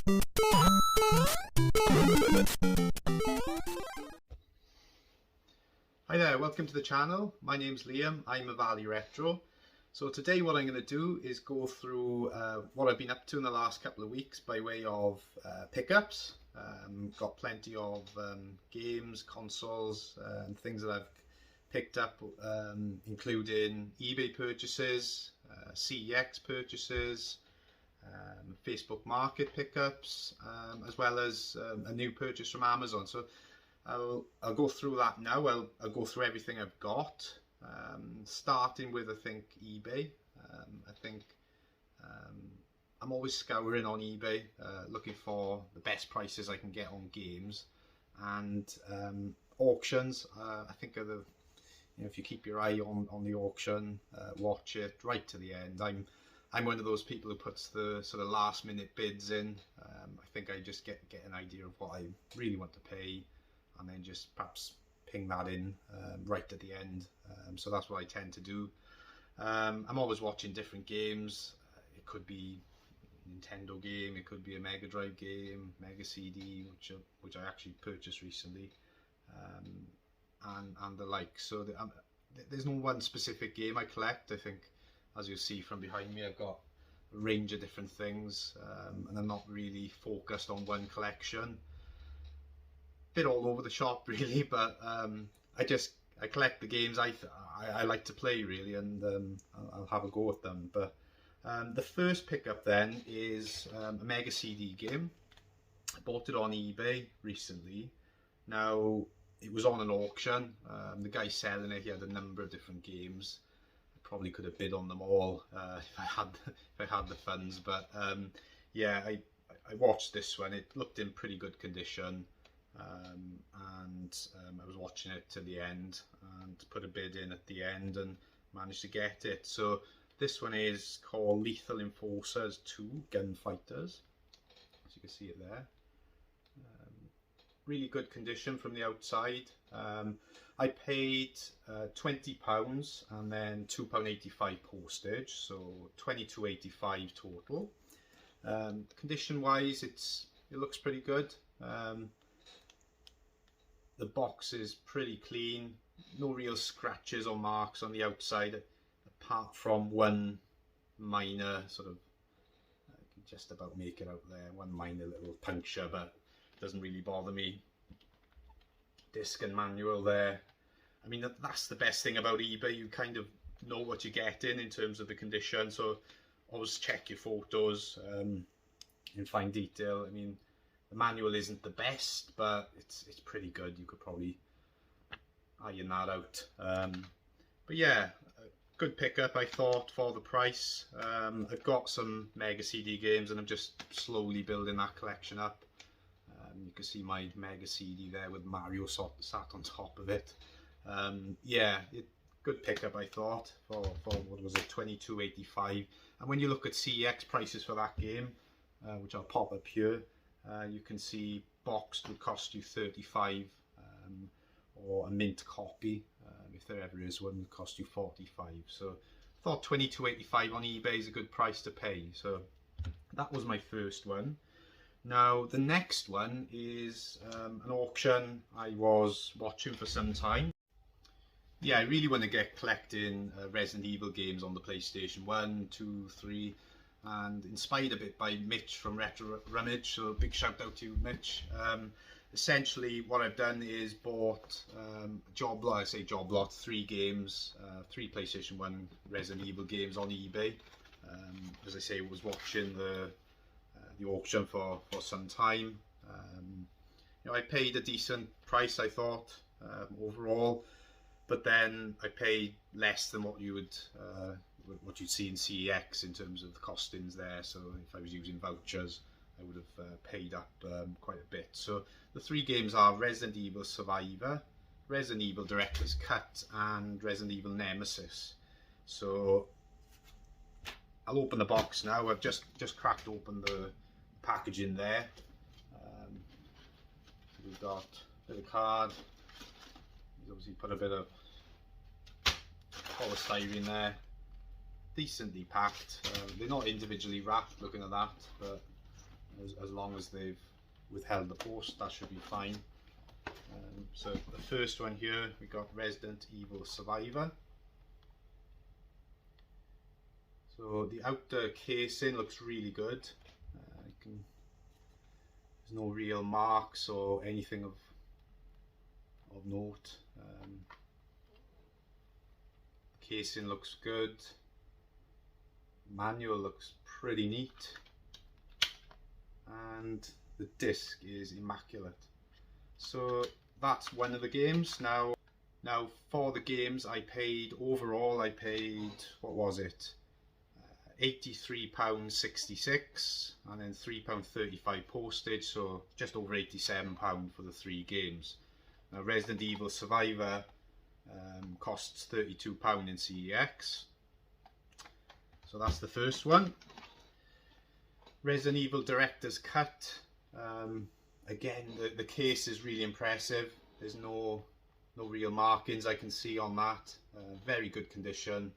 Hi there, welcome to the channel. My name's Liam, I'm a Valley Retro. So today what I'm going to do is go through what I've been up to in the last couple of weeks by way of pickups. Got plenty of games, consoles and things that I've picked up, including eBay purchases, CEX purchases, Facebook Market pickups, as well as a new purchase from Amazon. So I'll go through that now. I'll go through everything I've got, starting with I think eBay. I think I'm always scouring on eBay, looking for the best prices I can get on games, and auctions. I think are the, if you keep your eye on the auction, watch it right to the end. I'm one of those people who puts the sort of last minute bids in. I think I just get an idea of what I really want to pay, and then just perhaps ping that in right at the end. So that's what I tend to do. I'm always watching different games. It could be a Nintendo game, it could be a Mega Drive game, Mega CD, which I actually purchased recently, and the like. So there's no one specific game I collect. I think, as you'll see from behind me, I've got a range of different things, and I'm not really focused on one collection. Bit all over the shop really, but I collect the games I like to play really, and I'll have a go at them. But the first pickup then is a Mega CD game. I bought it on eBay recently. Now it was on an auction. The guy selling it, he had a number of different games. I probably could have bid on them all if I had the funds, but yeah, I watched this one. It looked in pretty good condition. I was watching it to the end and put a bid in at the end and managed to get it. So this one is called Lethal Enforcers 2 Gunfighters, as you can see it there. Really good condition from the outside. I paid £20 and then £2.85 postage, so £22.85 total. Condition wise, it looks pretty good. The box is pretty clean, no real scratches or marks on the outside, apart from one minor sort of, I can just about make it out there, one minor little puncture, but it doesn't really bother me. Disc and manual there. I mean, that's the best thing about eBay, you kind of know what you're getting in terms of the condition, so always check your photos in fine detail. I mean, the manual isn't the best, but it's pretty good. You could probably iron that out. But yeah, good pickup I thought for the price. I've got some Mega CD games and I'm just slowly building that collection up. You can see my Mega CD there with Mario sat on top of it. Yeah, good pickup I thought for what was it, £22.85. And when you look at CEX prices for that game, which I'll pop up here, you can see boxed would cost you £35, or a mint copy, if there ever is one, would cost you £45. So I thought £22.85 on eBay is a good price to pay. So that was my first one. Now the next one is an auction I was watching for some time. Yeah, I really want to get collecting Resident Evil games on the PlayStation 1, 2, 3. And inspired a bit by Mitch from Retro Rummage, so big shout out to you, Mitch. Essentially what I've done is bought a job lot, I say job lot, 3 games, 3 PlayStation 1 Resident Evil games on eBay. As I say, I was watching the auction for some time. I paid a decent price, I thought, overall, but then I paid less than what you'd see in CEX in terms of the costings there. So if I was using vouchers, I would have paid up quite a bit. So the 3 games are Resident Evil Survivor, Resident Evil Director's Cut, and Resident Evil Nemesis. So I'll open the box now. I've just cracked open the packaging there. We've got a little card. He's obviously put a bit of polystyrene there. Decently packed. They're not individually wrapped, looking at that, but as long as they've withheld the post, that should be fine. So the first one here, we got Resident Evil Survivor. So the outer casing looks really good. There's no real marks or anything of note. Casing looks good. Manual looks pretty neat, and the disc is immaculate. So that's one of the games. Now for the games, I paid overall, what was it, £83.66, and then £3.35 postage, so just over £87 for the 3 games. Now Resident Evil Survivor costs £32 in CEX, so that's the first one. Resident Evil Director's Cut, again the case is really impressive. There's no real markings I can see on that. Very good condition.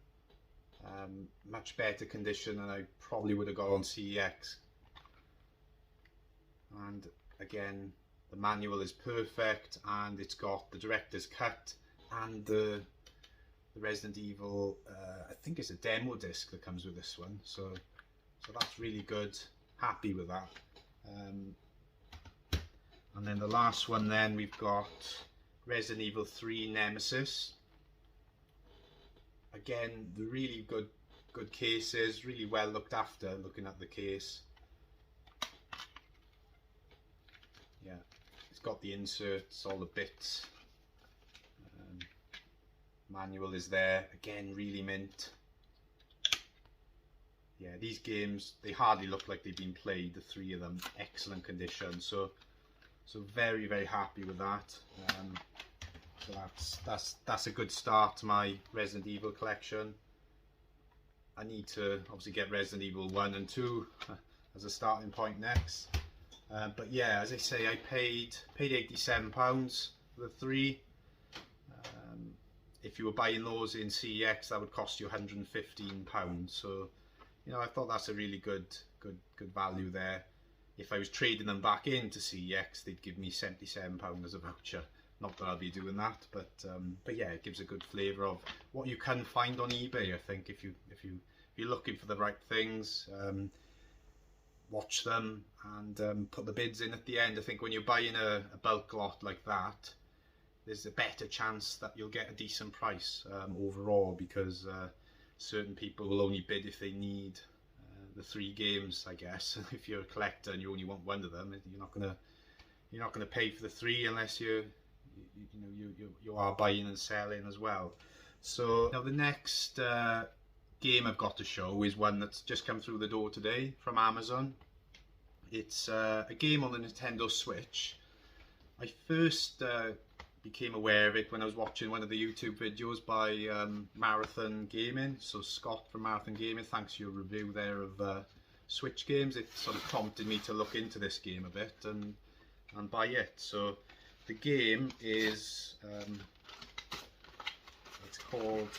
Much better condition than I probably would have got on CEX. And again, the manual is perfect, and it's got the director's cut and the Resident Evil, I think it's a demo disc that comes with this one, so that's really good. Happy with that. And then the last one, then we've got Resident Evil 3 Nemesis. Again, the really good cases, really well looked after. Looking at the case, yeah, it's got the inserts, all the bits. Manual is there, again really mint. Yeah, these games, they hardly look like they've been played, the 3 of them. Excellent condition, so very, very happy with that. So that's a good start to my Resident Evil collection. I need to obviously get Resident Evil 1 and 2 as a starting point next. But yeah, as I say, I paid £87 for the 3. If you were buying those in CEX, that would cost you £115. So, you know, I thought that's a really good value there. If I was trading them back into CEX, they'd give me £77 as a voucher. Not that I'll be doing that, but yeah, it gives a good flavour of what you can find on eBay. I think if you're looking for the right things, watch them and put the bids in at the end. I think when you're buying a bulk lot like that, there's a better chance that you'll get a decent price overall, because certain people will only bid if they need the 3 games, I guess. If you're a collector and you only want one of them, you're not gonna pay for the 3 unless you are buying and selling as well. So now the next game I've got to show is one that's just come through the door today from Amazon. It's a game on the Nintendo Switch. I first became aware of it when I was watching one of the YouTube videos by Marathon Gaming. So Scott from Marathon Gaming, thanks for your review there of Switch games. It sort of prompted me to look into this game a bit and buy it. So the game is it's called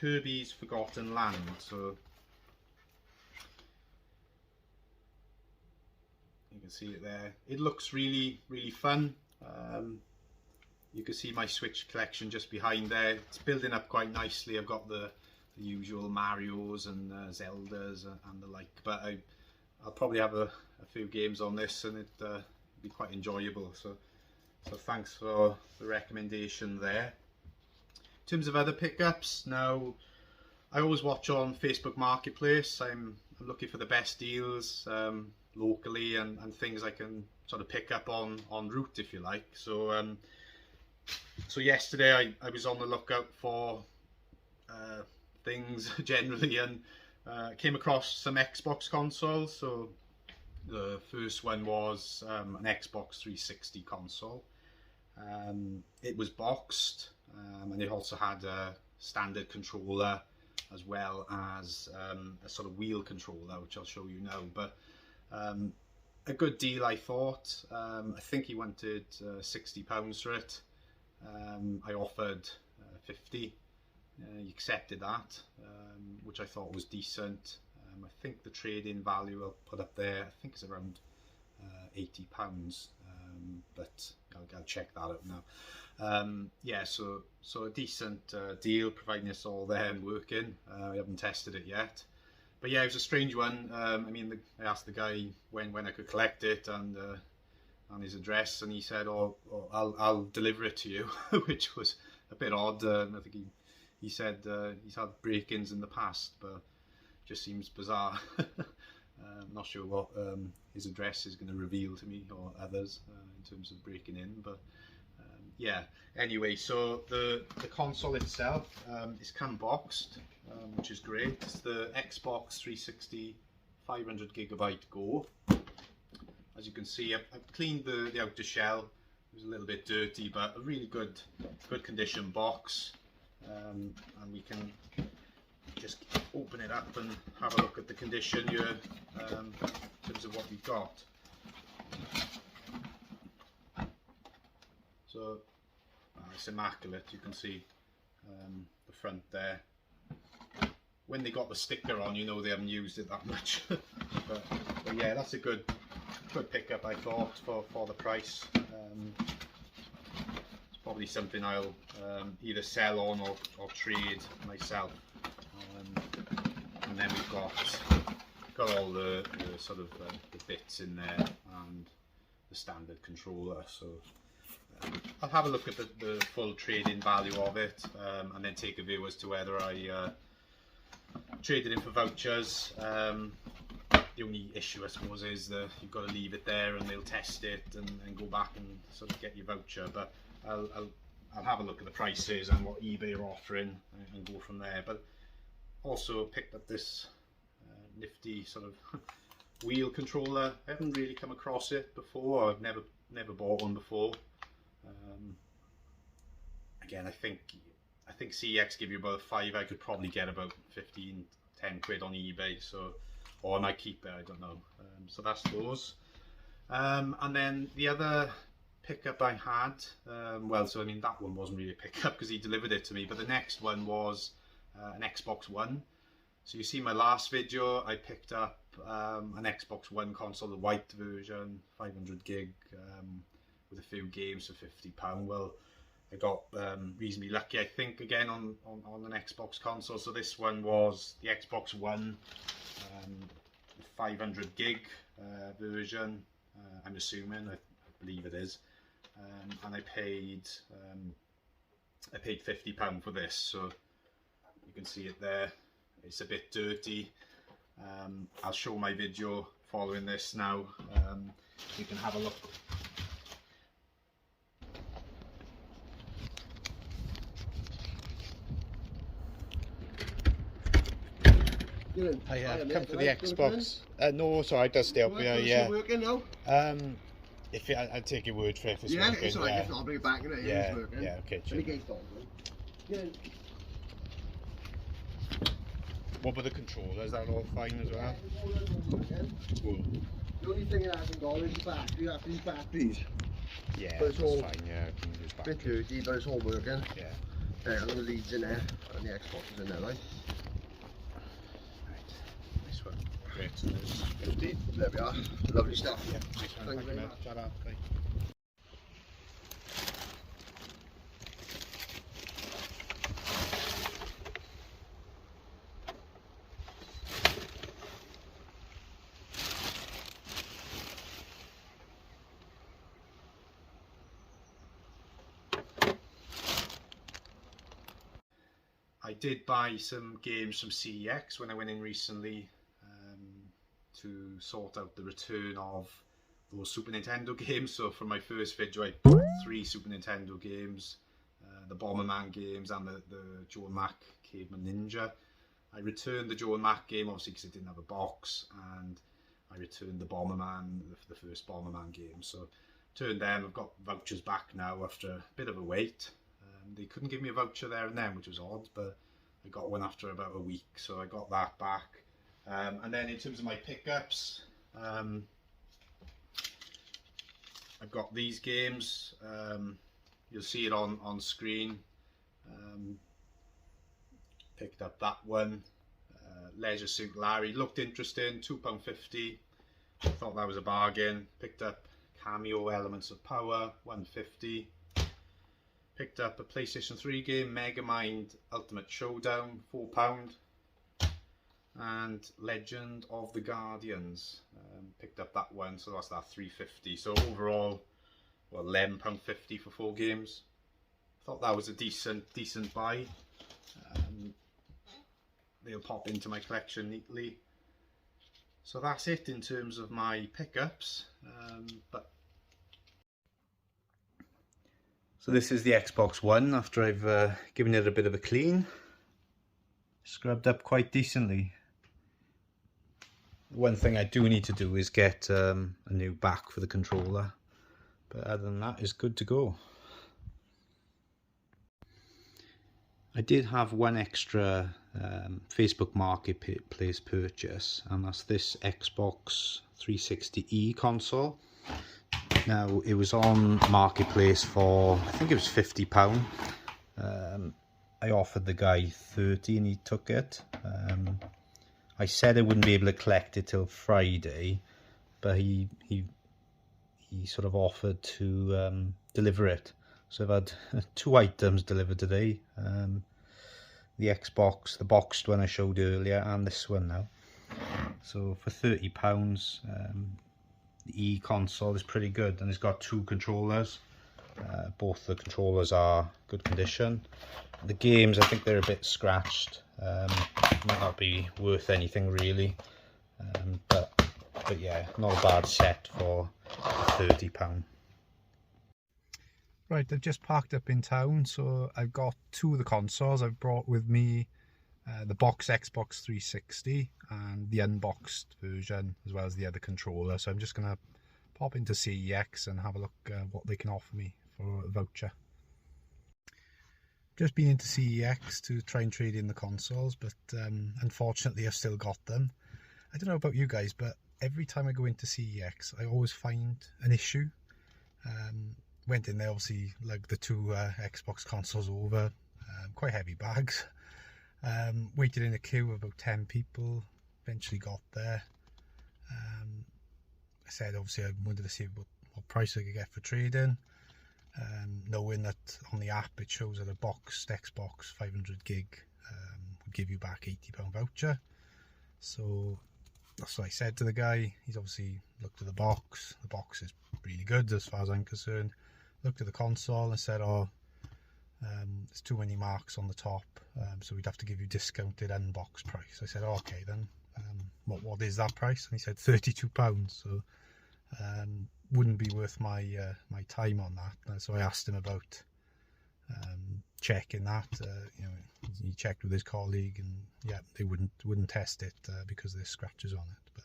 Kirby's Forgotten Land. So you can see it there. It looks really, really fun. You can see my Switch collection just behind there. It's building up quite nicely. I've got the usual Marios and Zeldas and the like, but I'll probably have a few games on this, and it'll be quite enjoyable. So thanks for the recommendation there. In terms of other pickups, now I always watch on Facebook Marketplace. I'm looking for the best deals locally and things I can sort of pick up on route, if you like. So yesterday I was on the lookout for things generally, and came across some Xbox consoles. So the first one was an Xbox 360 console. It was boxed, and it also had a standard controller as well as a sort of wheel controller, which I'll show you now. But a good deal, I thought. I think he wanted £60 for it. I offered 50. He accepted that, which I thought was decent. I think the trade-in value I'll put up there, I think it's around £80, but I'll check that out now. Yeah, so a decent deal, providing it's all there and working. We haven't tested it yet, but yeah, it was a strange one. I mean, I asked the guy when I could collect it and his address, and he said, "Oh, I'll deliver it to you," which was a bit odd. I think he said he's had break-ins in the past, but it just seems bizarre. I'm not sure what his address is going to reveal to me or others in terms of breaking in, but yeah. Anyway, so the console itself is come boxed, which is great. It's the Xbox 360 500GB Go. As you can see, I've cleaned the outer shell. It was a little bit dirty, but a really good condition box. And we can just open it up and have a look at the condition here in terms of what we've got. So it's immaculate. You can see the front there. When they got the sticker on, you know they haven't used it that much. but yeah, that's a good pickup, I thought, for the price. It's probably something I'll either sell on or trade myself. And then we've got all the sort of the bits in there and the standard controller. So I'll have a look at the full trade-in value of it, and then take a view as to whether I trade it in for vouchers. The only issue, I suppose, is that you've got to leave it there and they'll test it and go back and sort of get your voucher. But I'll have a look at the prices and what eBay are offering and go from there. But also picked up this nifty sort of wheel controller. I haven't really come across it before. I've never bought one before. Again, I think CEX give you about a £5. I could probably get about 10 quid on eBay. So, or I might keep it. I don't know. So that's those. And then the other pickup I had, well, so I mean that one wasn't really a pickup because he delivered it to me. But the next one was an Xbox One. So you see my last video, I picked up an Xbox One console, the white version, 500GB, with a few games for £50. Well, I got reasonably lucky, I think, again on an Xbox console. So this one was the Xbox One 500GB version, I'm assuming, I believe it is, and I paid £50 for this. So you can see it there. It's a bit dirty. I'll show my video following this now. You can have a look. I have come for the Xbox. No, sorry, it does stay up here. Yeah. Working now? If I'll take your word for it if it's yeah, working. It's alright. If not, I'll bring it back. Yeah, working. yeah, okay. Yeah. What about the controllers? Are all fine as well? Cool. The only thing it hasn't got is the battery. You have these batteries. Yeah, but it's all fine. Yeah, I can use a bit dirty, but it's all working. Yeah. There, the leads in there, and the Xbox is in there, right? This one. Great. So there's 50. There we are. Lovely stuff. Yeah, nice one. Thank you very much. Ta-ra. Bye. I did buy some games from CEX when I went in recently to sort out the return of those Super Nintendo games. So for my first video I bought 3 Super Nintendo games, the Bomberman games and the Joe and Mac Caveman Ninja. I returned the Joe and Mac game obviously because it didn't have a box, and I returned the Bomberman, the first Bomberman game. So returned them. I've got vouchers back now after a bit of a wait. They couldn't give me a voucher there and then, which was odd, but I got one after about a week, so I got that back. And then in terms of my pickups, I've got these games. You'll see it on screen. Picked up that one, Leisure Suit Larry. Looked interesting, £2.50. Thought that was a bargain. Picked up Cameo Elements of Power, $1.50. Picked up a PlayStation 3 game, Megamind Ultimate Showdown, £4. And Legend of the Guardians, picked up that one, so that's that $3.50. So overall, well, £11.50 for 4 games. Thought that was a decent buy. They'll pop into my collection neatly. So that's it in terms of my pickups. So this is the Xbox One after I've given it a bit of a clean. Scrubbed up quite decently. One thing I do need to do is get a new back for the controller, but other than that, it's good to go. I did have one extra Facebook Marketplace purchase, and that's this Xbox 360e console. Now, it was on Marketplace for, I think it was £50. I offered the guy 30 and he took it. I said I wouldn't be able to collect it till Friday, but he sort of offered to deliver it. So I've had 2 items delivered today. The Xbox, the boxed one I showed earlier, and this one now. So for £30, the E-console is pretty good, and it's got 2 controllers. Both the controllers are good condition. The games, I think they're a bit scratched. Might not be worth anything really, but yeah, not a bad set for £30. Right, I've just parked up in town, so I've got 2 of the consoles. I've brought with me the box Xbox 360 and the unboxed version, as well as the other controller. So I'm just going to pop into CEX and have a look what they can offer me for a voucher. Just been into CEX to try and trade in the consoles, but unfortunately I've still got them. I don't know about you guys, but every time I go into CEX I always find an issue. Went in there, obviously lugged the 2 Xbox consoles over, quite heavy bags. Waited in a queue of about 10 people, eventually got there. I said obviously I wanted to see what price I could get for trading. Knowing that on the app it shows that a boxed Xbox 500 gig would give you back £80 voucher. So that's what I said to the guy. He's obviously looked at the box. The box is really good as far as I'm concerned. Looked at the console and said, oh, there's too many marks on the top, so we'd have to give you discounted unbox price. I said, oh, okay then, what is that price? And he said £32. So wouldn't be worth my my time on that. So I asked him about checking that. You know, he checked with his colleague, and yeah, they wouldn't test it because there's scratches on it. But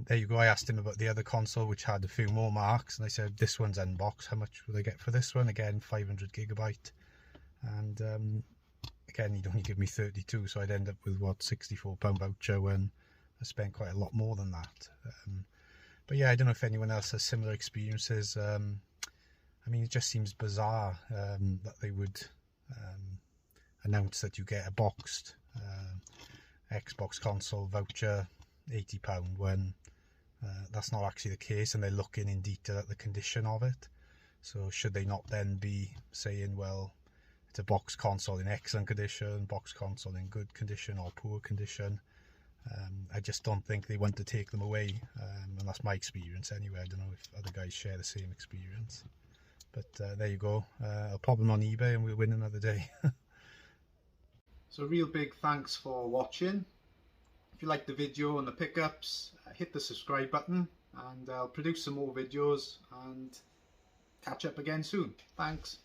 there you go. I asked him about the other console, which had a few more marks, and I said, this one's unboxed, how much will I get for this one? Again, 500 gigabyte, and again, he'd only give me 32, so I'd end up with what, £64 voucher, when I spent quite a lot more than that. But yeah, I don't know if anyone else has similar experiences. I mean, it just seems bizarre that they would announce that you get a boxed Xbox console voucher, £80, when that's not actually the case, and they're looking in detail at the condition of it. So should they not then be saying, well, it's a box console in excellent condition, box console in good condition or poor condition? I just don't think they want to take them away, and that's my experience anyway. I don't know if other guys share the same experience, but there you go. I'll pop them on eBay and we'll win another day. So real big thanks for watching. If you liked the video and the pickups, hit the subscribe button, and I'll produce some more videos and catch up again soon. Thanks.